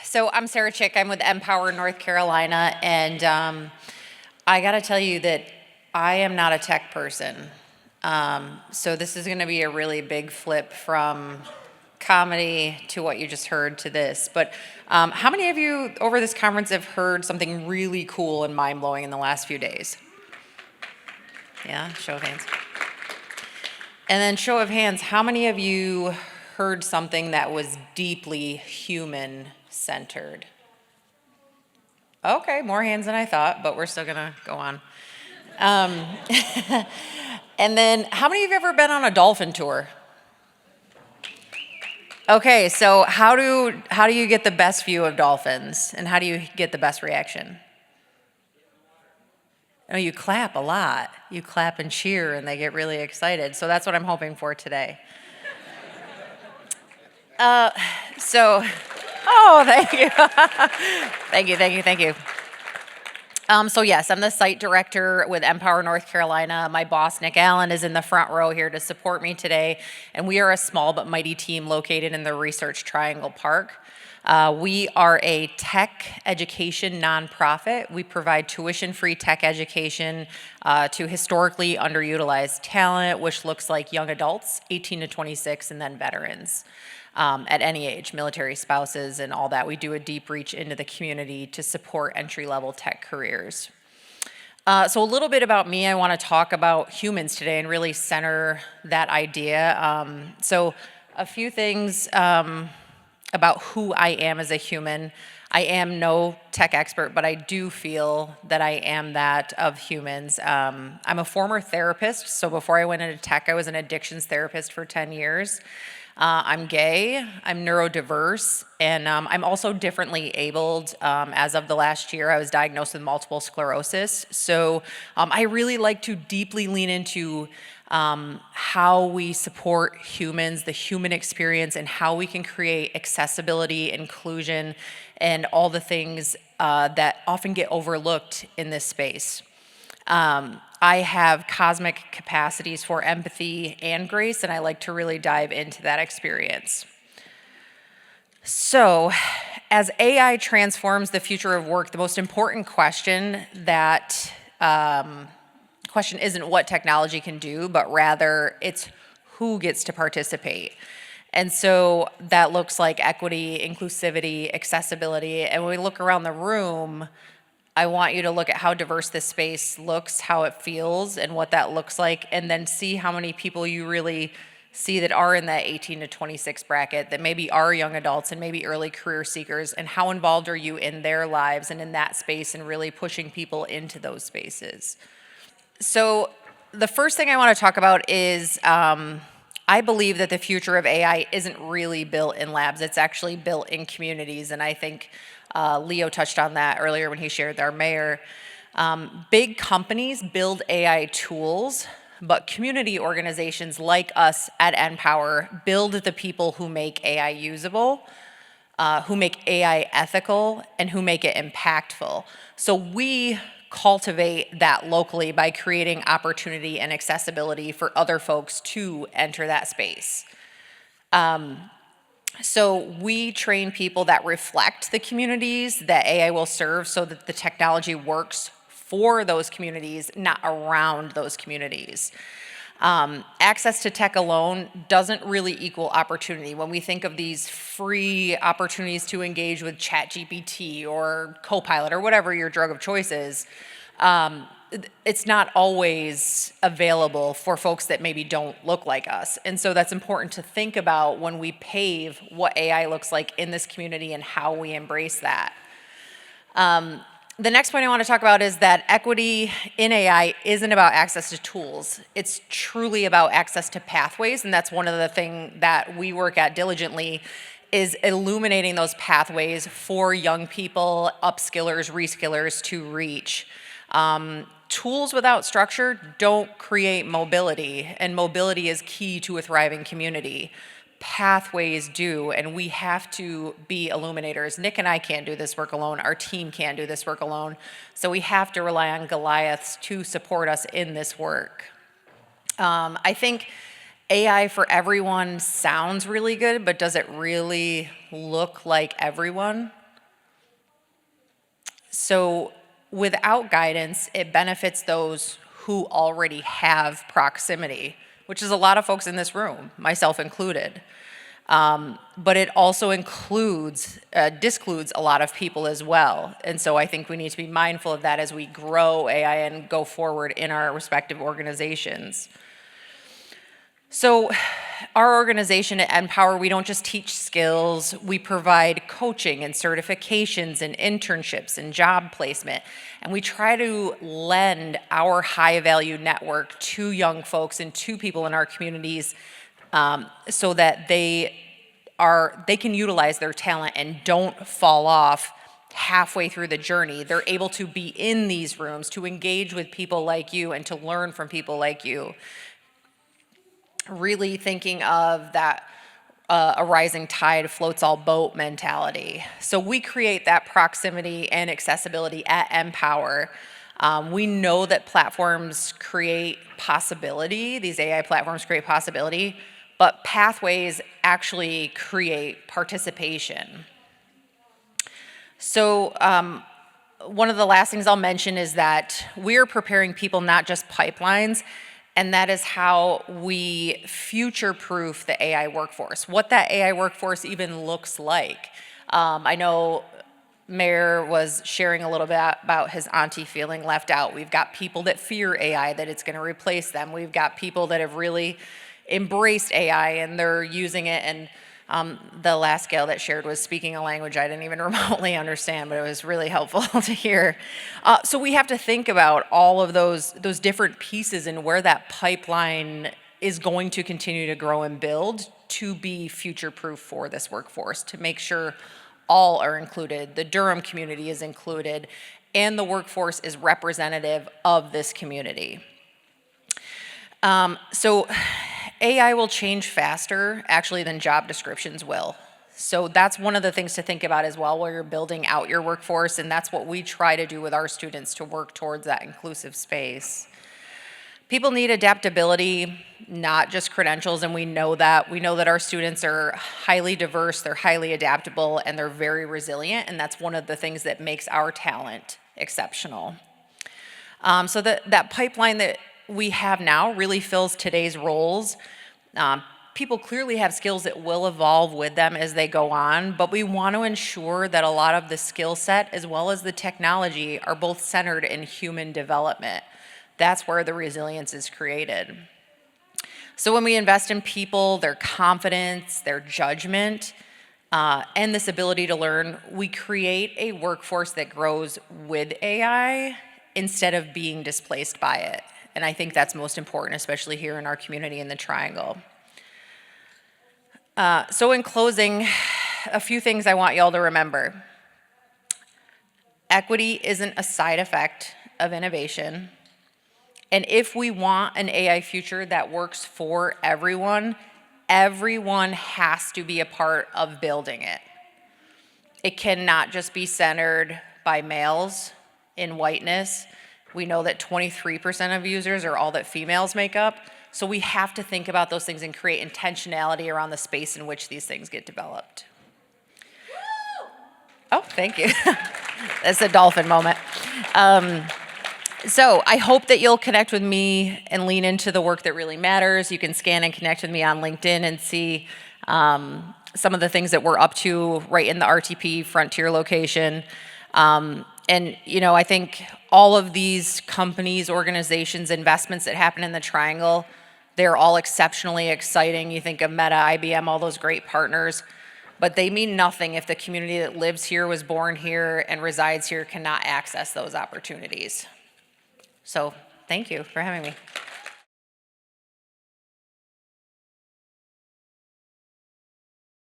So I'm Sarah Chick. I'm with NPower North Carolina, and I got to tell you that I am not a tech person. So this is going to be a really big flip from comedy to what you just heard to this. But how many of you over this conference have heard something really cool and mind-blowing in the last few days? Yeah, show of hands. And then show of hands, how many of you heard something that was deeply human-centered? Okay, more hands than I thought, but we're still gonna go on. And then, how many of you have ever been on a dolphin tour? Okay, so how do you get the best view of dolphins, and how do you get the best reaction? Oh, you clap a lot. You clap and cheer, and they get really excited. So that's what I'm hoping for today. Oh, thank you. Thank you. So yes, I'm the site director with NPower North Carolina. My boss, Nick Allen, is in the front row here to support me today. And we are a small but mighty team located in the Research Triangle Park. We are a tech education nonprofit. We provide tuition-free tech education to historically underutilized talent, which looks like young adults, 18 to 26, and then veterans. At any age, military spouses and all that. We do a deep reach into the community to support entry-level tech careers. So a little bit about me, I want to talk about humans today and really center that idea. So a few things about who I am as a human. I am no tech expert, but I do feel that I am that of humans. I'm a former therapist, so before I went into tech, I was an addictions therapist for 10 years. I'm gay, I'm neurodiverse, and I'm also differently abled. As of the last year, I was diagnosed with multiple sclerosis. So I really like to deeply lean into how we support humans, the human experience, and how we can create accessibility, inclusion, and all the things that often get overlooked in this space. I have cosmic capacities for empathy and grace, and I like to really dive into that experience. So, as AI transforms the future of work, the most important question isn't what technology can do, but rather it's who gets to participate. And so that looks like equity, inclusivity, accessibility, and when we look around the room, I want you to look at how diverse this space looks, how it feels, and what that looks like, and then see how many people you really see that are in that 18 to 26 bracket, that maybe are young adults and maybe early career seekers, and how involved are you in their lives and in that space and really pushing people into those spaces. So the first thing I want to talk about is I believe that the future of AI isn't really built in labs, it's actually built in communities, and I think Leo touched on that earlier when he shared our mayor. Big companies build AI tools, but community organizations like us at NPower build the people who make AI usable, who make AI ethical, and who make it impactful. So we cultivate that locally by creating opportunity and accessibility for other folks to enter that space. So we train people that reflect the communities that AI will serve so that the technology works for those communities, not around those communities. Access to tech alone doesn't really equal opportunity. When we think of these free opportunities to engage with ChatGPT or Copilot or whatever your drug of choice is, it's not always available for folks that maybe don't look like us. And so that's important to think about when we pave what AI looks like in this community and how we embrace that. The next point I want to talk about is that equity in AI isn't about access to tools. It's truly about access to pathways, and that's one of the things that we work at diligently is illuminating those pathways for young people, upskillers, reskillers to reach. Tools without structure don't create mobility, and mobility is key to a thriving community. Pathways do, and we have to be illuminators. Nick and I can't do this work alone. Our team can't do this work alone. So we have to rely on Goliaths to support us in this work. I think AI for everyone sounds really good, but does it really look like everyone? So without guidance, it benefits those who already have proximity, which is a lot of folks in this room, myself included. But it also discludes a lot of people as well. And so I think we need to be mindful of that as we grow AI and go forward in our respective organizations. So our organization at NPower, we don't just teach skills, we provide coaching and certifications and internships and job placement. And we try to lend our high value network to young folks and to people in our communities so that they can utilize their talent and don't fall off halfway through the journey. They're able to be in these rooms, to engage with people like you and to learn from people like you. Really thinking of that a rising tide floats all boat mentality. So we create that proximity and accessibility at NPower. We know that platforms create possibility, these AI platforms create possibility, but pathways actually create participation. So one of the last things I'll mention is that we're preparing people, not just pipelines, and that is how we future-proof the AI workforce, what that AI workforce even looks like. I know Mayor was sharing a little bit about his auntie feeling left out. We've got people that fear AI, that it's gonna replace them. We've got people that have really embraced AI and they're using it, and the last gal that shared was speaking a language I didn't even remotely understand, but it was really helpful to hear. So we have to think about all of those different pieces and where that pipeline is going to continue to grow and build to be future-proof for this workforce, to make sure all are included, the Durham community is included, and the workforce is representative of this community. So AI will change faster, actually, than job descriptions will. So that's one of the things to think about as well while you're building out your workforce, and that's what we try to do with our students to work towards that inclusive space. People need adaptability, not just credentials, and we know that. We know that our students are highly diverse, they're highly adaptable, and they're very resilient, and that's one of the things that makes our talent exceptional. So that pipeline that we have now really fills today's roles. People clearly have skills that will evolve with them as they go on, but we want to ensure that a lot of the skill set as well as the technology are both centered in human development. That's where the resilience is created. So when we invest in people, their confidence, their judgment, and this ability to learn, we create a workforce that grows with AI instead of being displaced by it. And I think that's most important, especially here in our community in the Triangle. So in closing, a few things I want y'all to remember. Equity isn't a side effect of innovation. And if we want an AI future that works for everyone has to be a part of building it. It cannot just be centered by males in whiteness. We know that 23% of users are all that females make up. So we have to think about those things and create intentionality around the space in which these things get developed. Oh, thank you. That's a dolphin moment. So I hope that you'll connect with me and lean into the work that really matters. You can scan and connect with me on LinkedIn and see some of the things that we're up to right in the RTP Frontier location. And you know, I think all of these companies, organizations, investments that happen in the Triangle, they're all exceptionally exciting. You think of Meta, IBM, all those great partners, but they mean nothing if the community that lives here, was born here, and resides here cannot access those opportunities. So thank you for having me.